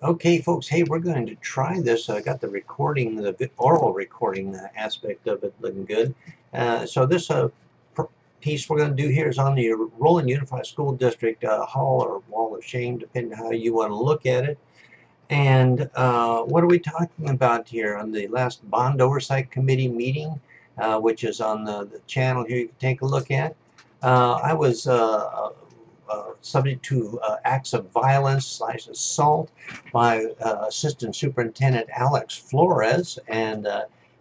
Okay, folks, hey, we're going to try this. I got the recording, the oral recording aspect of it looking good. So this piece we're going to do here is on the Rowland Unified School District Hall or Wall of Shame, depending on how you want to look at it. And what are we talking about here on the last Bond Oversight Committee meeting, which is on the channel here you can take a look at. I was subject to acts of violence / assault by Assistant Superintendent Alex Flores, and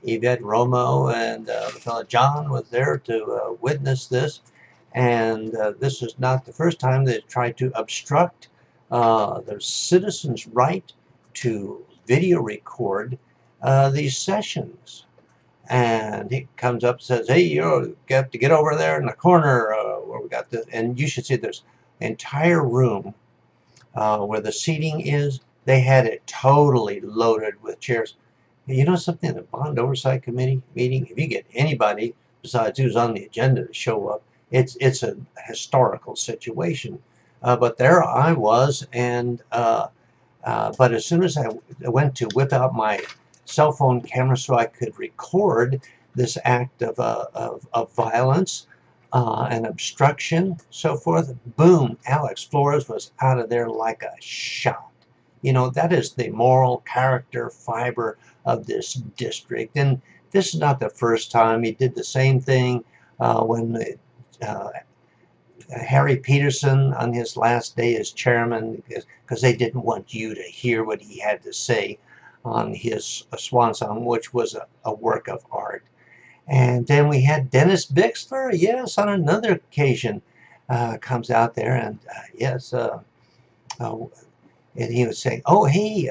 Yvette Romo and the fellow John was there to witness this. And this is not the first time they tried to obstruct the citizens' right to video record these sessions. And he comes up and says, "Hey, you have to get over there in the corner where we got this." And you should see this entire room where the seating is. They had it totally loaded with chairs. You know something? The Bond Oversight Committee meeting, if you get anybody besides who's on the agenda to show up, it's a historical situation. But there I was, and but as soon as I went to whip out my cell phone camera so I could record this act of violence and obstruction, so forth, boom, Alex Flores was out of there like a shot. You know, that is the moral character fiber of this district. And this is not the first time. He did the same thing when Harry Peterson, on his last day as chairman, because they didn't want you to hear what he had to say on his swan song, which was a work of art. And then we had Dennis Bixler, yes, on another occasion, comes out there and yes, and he was saying, "Oh, hey,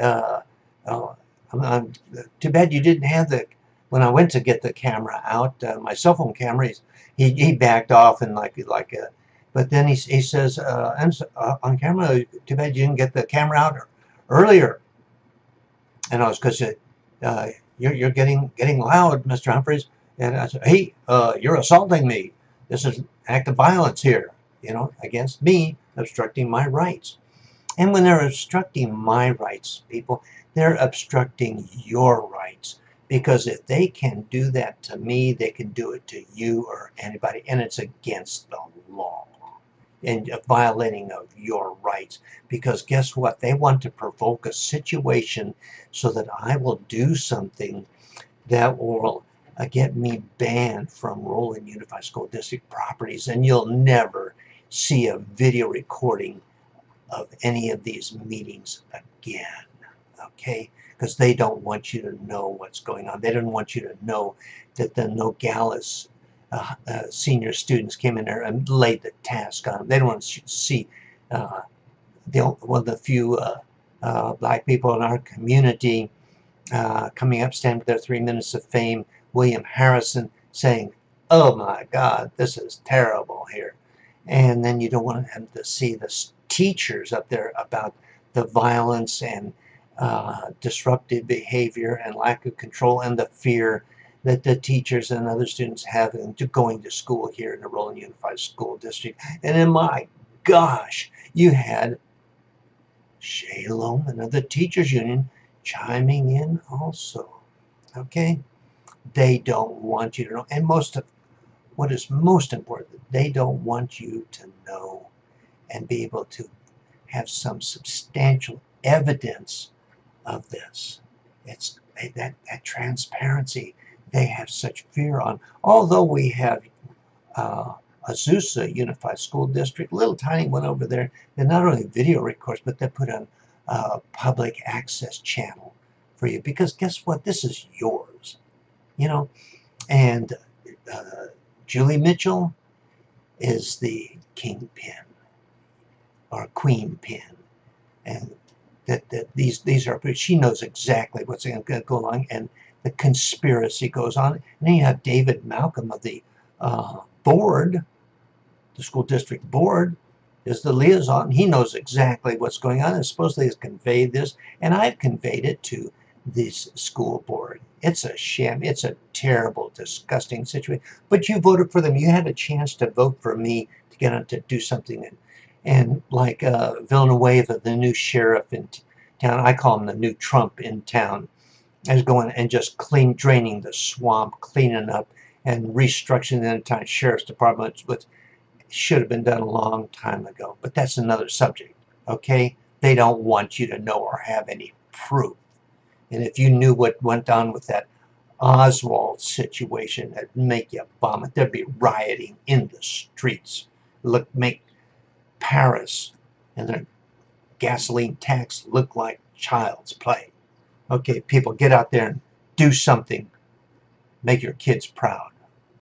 too bad you didn't have the." When I went to get the camera out, my cell phone camera, he backed off and but then he says, "On camera, too bad you didn't get the camera out earlier." And I was, because you're getting loud, Mr. Humphreys. And I said, "Hey, you're assaulting me. This is an act of violence here, you know, against me, obstructing my rights." And when they're obstructing my rights, people, they're obstructing your rights. Because if they can do that to me, they can do it to you or anybody. And it's against the law and violating of your rights. Because guess what? They want to provoke a situation so that I will do something that will get me banned from Rowland Unified School District properties, and you'll never see a video recording of any of these meetings again, okay? Because they don't want you to know what's going on. They don't want you to know that the Nogales senior students came in there and laid the task on them. They don't want you to see one of the few black people in our community coming up, standing with their 3 minutes of fame, William Harrison, saying, "Oh my God, this is terrible here." And then you don't want them to see the teachers up there about the violence and disruptive behavior and lack of control and the fear that the teachers and other students have into going to school here in the Rowland Unified School District. And then, my gosh, you had Shalom and the teachers union chiming in also, okay? They don't want you to know. And what is most important, they don't want you to know and be able to have some substantial evidence of this. It's that transparency they have such fear on. Although we have Azusa Unified School District, little tiny one over there, that not only video records, but they put on a public access channel for you. Because guess what? This is yours, you know. And Julie Mitchell is the kingpin or queen pin, and that these are. She knows exactly what's going to go along, and the conspiracy goes on. And then you have David Malcolm of the board, the school district board, is the liaison. He knows exactly what's going on, and supposedly has conveyed this, and I've conveyed it to this school board. It's a sham. It's a terrible, disgusting situation. But you voted for them. You had a chance to vote for me to get on to do something. And like Villanueva, the new sheriff in town. I call him the new Trump in town, is going and just draining the swamp, cleaning up, and restructuring the entire sheriff's department, which should have been done a long time ago. But that's another subject, okay? They don't want you to know or have any proof. And if you knew what went on with that Oswald situation, that'd make you vomit. There'd be rioting in the streets. Make Paris and their gasoline tax look like child's play. Okay, people, get out there and do something. Make your kids proud.